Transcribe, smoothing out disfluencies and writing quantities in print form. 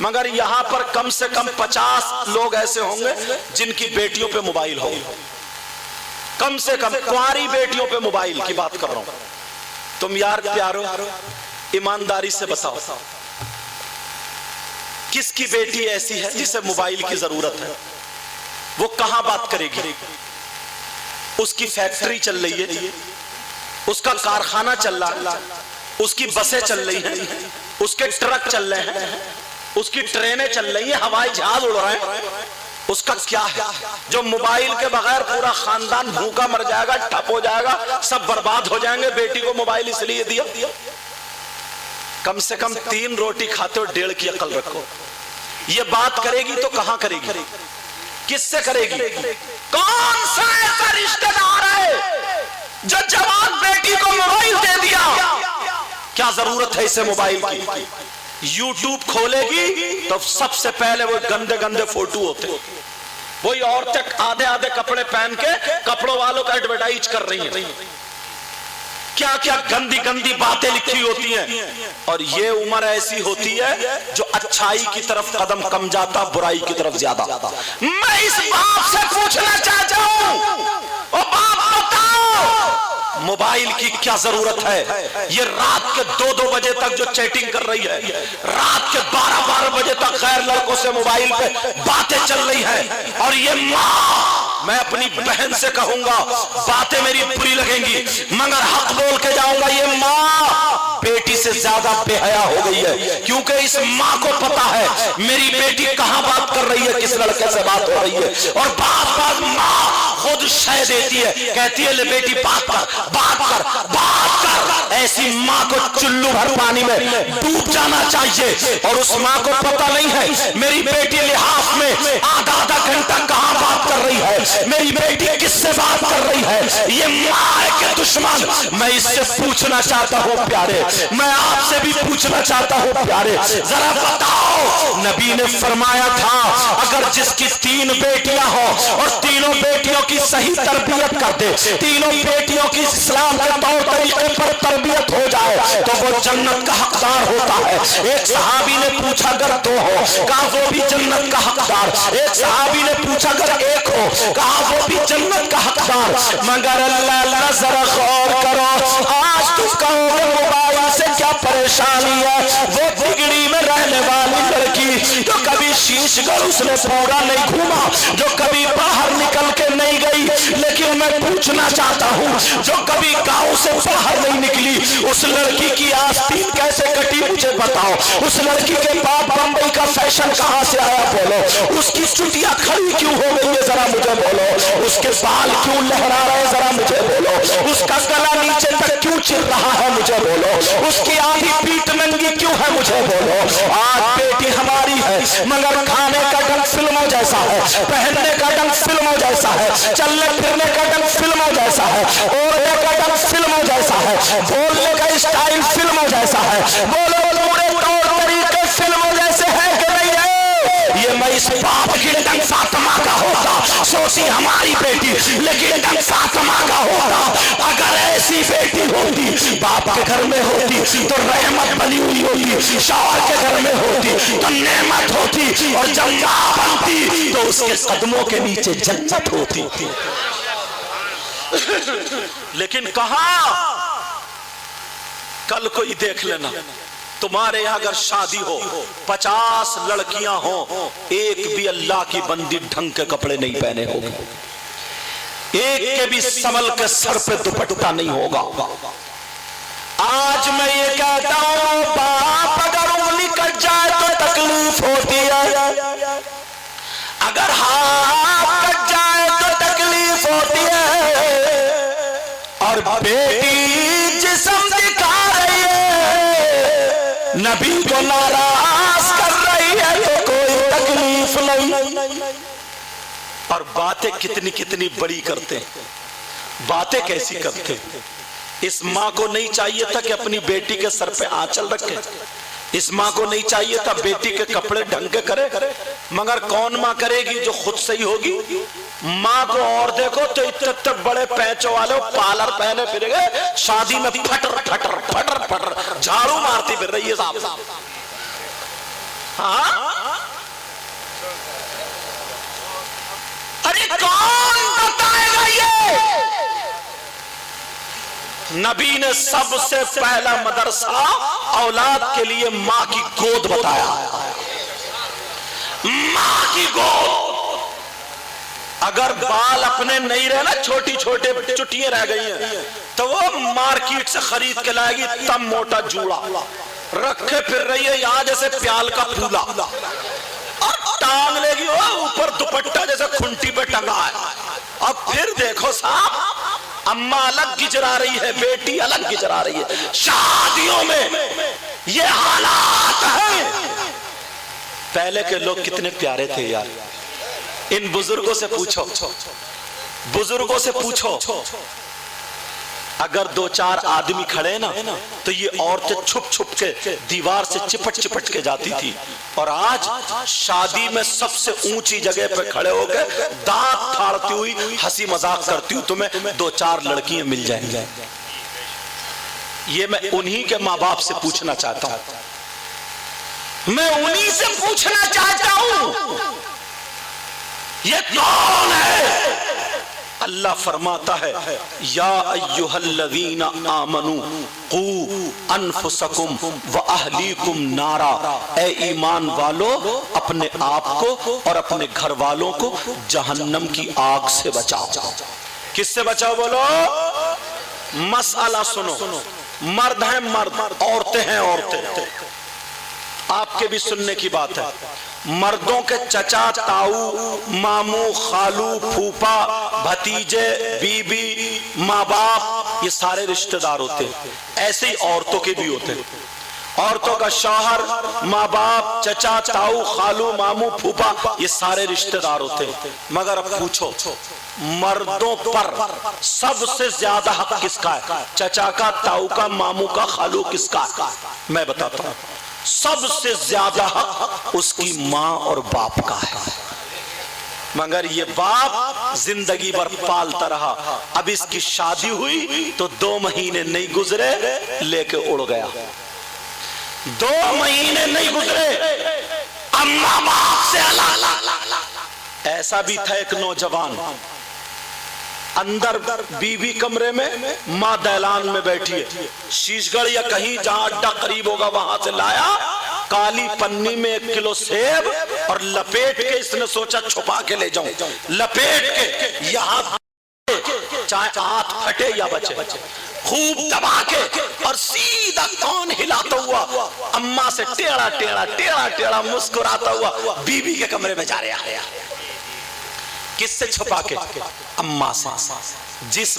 मगर यहां पर कम से कम 50 लोग ऐसे होंगे जिनकी बेटियों पे मोबाइल हो, कम से कम कुंवारी बेटियों पे मोबाइल की बात कर रहा हूं। तुम यार प्यारो ईमानदारी से बताओ, किसकी बेटी ऐसी है जिसे मोबाइल की जरूरत है? वो कहां बात करेगी? उसकी फैक्ट्री चल रही है, उसका कारखाना चल रहा है, उसकी बसें चल रही हैं, उसके ट्रक चल रहे हैं, उसकी ट्रेनें चल रही हैं, हवाई जहाज उड़ रहे हैं। उसका क्या है जो मोबाइल के बगैर पूरा खानदान भूखा मर जाएगा, ठप हो जाएगा, सब बर्बाद हो जाएंगे? बेटी को मोबाइल इसलिए दिया। कम से कम 3 रोटी खाते हो, 1.5 की अकल रखो। ये बात करेगी तो कहां करेगी? किससे करेगी? कौन सा ऐसा रिश्तेदार है जो जवान बेटी को मोबाइल दे दिया? क्या जरूरत है इसे मोबाइल की? यूट्यूब खोलेगी तो सबसे पहले वो गंदे गंदे फोटो होते, वही औरतें आधे आधे कपड़े पहन के कपड़ों वालों का एडवर्टाइज कर रही हैं, क्या क्या गंदी गंदी बातें लिखी होती हैं। और ये उम्र ऐसी होती है जो अच्छाई की तरफ कदम कम जाता, बुराई की तरफ ज्यादा। मैं इस बाप से पूछना चाहता हूं, ओ बाप बताओ मोबाइल की क्या जरूरत है? ये रात के 2-2 बजे तक जो चैटिंग कर रही है, रात के 12-12 बजे तक गैर लड़कों से मोबाइल पे बातें चल रही है। और ये माँ, मैं अपनी बहन से कहूंगा, बातें मेरी बुरी लगेंगी मगर हक बोल के जाऊंगा, ये माँ बेटी से ज्यादा बेहया हो गई है। क्योंकि इस माँ को पता है मेरी बेटी कहां बात कर रही है, किस लड़के से बात हो रही है। और बात बात माँ खुद शय देती है, कहती है ले बेटी बात कर, बात कर, बात कर। ऐसी माँ को चुल्लू भर पानी में डूब जाना चाहिए। और उस माँ को पता नहीं है मेरी बेटी लिहाफ में आधा घंटा कहां बात कर रही है, मेरी बेटी किससे बात कर रही है। ये माँ के दुश्मन। मैं इससे पूछना चाहता हूँ प्यारे, मैं आपसे भी पूछना चाहता हूँ प्यारे, जरा बताओ नबी ने फरमाया था अगर जिसकी 3 बेटियां हो और तीनों बेटियों की सही तरबियत कर दे, तीनों बेटियों की इस्लाम के तौर तरीके पर तरबियत हो जाए तो वो जन्नत का हकदार होता है। एक सहाबी ने पूछा अगर 2 हो, कहा वो भी जन्नत का हकदार। एक सहाबी ने पूछा अगर 1 हो, कहा वो भी जन्नत का हकदार। मगर अल्लाह जरा गौर करो, आज तुम कहोगे मोबाइल से क्या परेशानी है? वो बिगड़ी में रहने वाली लड़की जो कभी शीशगढ़ उसने पूरा नहीं घूमा, जो कभी बाहर निकल के नहीं गई, लेकिन मैं पूछना चाहता हूँ जो कभी गांव से बाहर नहीं निकली, उस लड़की की आस्तीन कैसे कटी मुझे बताओ। उस लड़की के बाद बंबई का फैशन कहाँ से आया बोलो, उसकी चुटिया खड़ी क्यों हो गई है जरा मुझे बोलो, उसके बाल क्यों लहरा रहे जरा मुझे बोलो, उसका गला नीचे तक क्यों चिर रहा है मुझे बोलो, उसकी आधी पीठ नंगी क्यों है मुझे बोलो। आज बेटी हमारी है मगर खाने का ढंग फिल्मों जैसा है, पहनने का ढंग फिल्मों जैसा है, चलने फिरने का ढंग फिल्मों जैसा है, ओढ़ने का ढंग फिल्मों जैसा है, बोलने का स्टाइल फिल्मों जैसा है, बोलो पूरे तौर तरीके फिल्मों जैसे है कि नहीं है? ये मैं इस बाप की ढंग फातिमा का होता, सोची हमारी बेटी, लेकिन ढंग फातिमा का होता। अगर ऐसी बेटी होती, बाप के घर में होती तो रहमत बनी हुई होती, शौहर के घर में होती तो नेमत होती, और जब मां बनती तो उसके कदमों के नीचे जन्नत होती। लेकिन कहा कल कोई देख लेना, तुम्हारे यहां अगर शादी हो 50 लड़कियां हो, एक भी अल्लाह की बंदी ढंग के कपड़े नहीं पहने होंगे, एक के भी संभल के सर पे दुपट्टा नहीं होगा। आज मैं ये कहता हूं बाप अगर उंगली कट जाए तो तकलीफ होती है, अगर हाथ कट जाए तो तकलीफ होती है, और बेटी जिस्म दिखा रही है, नबी को नाराज कर रही है तो कोई तकलीफ नहीं। और बातें कितनी कितनी बड़ी करते हैं, बातें कैसी करते हैं। इस माँ को नहीं चाहिए था कि अपनी बेटी के सर पे आंचल रखे, इस माँ को नहीं चाहिए था बेटी के कपड़े ढंग के करे, मगर कौन माँ करेगी जो खुद सही होगी। माँ को और देखो तो इतने बड़े पैचों वाले पार्लर पहने फिरेंगे, शादी में फटर फटर फटर फटर झाड़ू मारती फिर रही है साहब। हाँ, अरे कौन बताएगा ये? नबी ने सबसे पहला मदरसा औलाद के लिए मां की गोद बताया। मां की गोद। अगर बाल अपने नहीं रहे ना, छोटी छोटे चुटियां रह गई हैं, तो वो मार्केट से खरीद के लाएगी तब मोटा जूड़ा रखे फिर रही है यहां जैसे प्याल का फूला, और टांग लेगी वो ऊपर दुपट्टा जैसे खुंटी पे टंगा है। अब फिर देखो साहब, अम्मा अलग गिजरा रही है, बेटी अलग गिजरा रही है। शादियों में ये हालात है। पहले के लोग कितने प्यारे थे यार। इन बुजुर्गों से पूछो, बुजुर्गों से पूछो, अगर दो चार आदमी खड़े ना तो ये औरतें छुप छुप के दीवार से चिपट चिपट के जाती थी। और आज शादी में सबसे ऊंची जगह पे खड़े होकर दांत फाड़ती हुई हंसी मजाक करती हूँ, तुम्हें दो चार लड़कियां मिल जाएंगी। ये मैं उन्हीं के माँ बाप से पूछना चाहता हूं, मैं उन्हीं से पूछना चाहता हूं, ये कौन है? अल्लाह फरमाता है, या अय्युहल्लज़ीना आमनू कू अनफुसकुम व अहलीकुम नारा, ए ईमान वालों अपने आप को और अपने घर वालों को जहन्नम की आग से बचाओ। किससे बचाओ बोलो? मसला सुनो, मर्द हैं मर्द, औरतें हैं औरतें। आपके भी सुनने की बात है, मर्दों के चचा ताऊ मामू खालू फूफा भतीजे बीबी माँ बाप ये सारे रिश्तेदार होते हैं। ऐसे ही औरतों के भी होते हैं। औरतों का शौहर माँ बाप चचा ताऊ खालू मामू फूफा ये सारे रिश्तेदार होते हैं। मगर अब पूछो, मर्दों पर सबसे ज्यादा हक किसका है? चचा का, ताऊ का, मामू का, खालू किसका? मैं बताता हूं, सबसे ज्यादा हक उसकी मां और बाप का है। मगर ये बाप जिंदगी भर पालता रहा। अब इसकी शादी हुई तो 2 महीने नहीं गुजरे लेके उड़ गया। 2 महीने नहीं गुजरे अम्मा बाप से अलग। ऐसा भी था एक नौजवान, अंदर बीवी कमरे में, माँ दैलान में बैठी है। शीशगढ़ या कहीं जहां अड्डा करीब होगा वहां से लाया काली पन्नी में 1 किलो सेब और लपेट के इसने सोचा छुपा के ले जाऊं। लपेट के यहाँ चाहे हाथ फटे या बचे, खूब दबा के और सीधा कौन हिलाता हुआ अम्मा से टेढ़ा टेढ़ा टेढ़ा टेढ़ा मुस्कुराता हुआ बीवी के कमरे में जा रहा है। किससे छुपा के? अम्मा से। जिस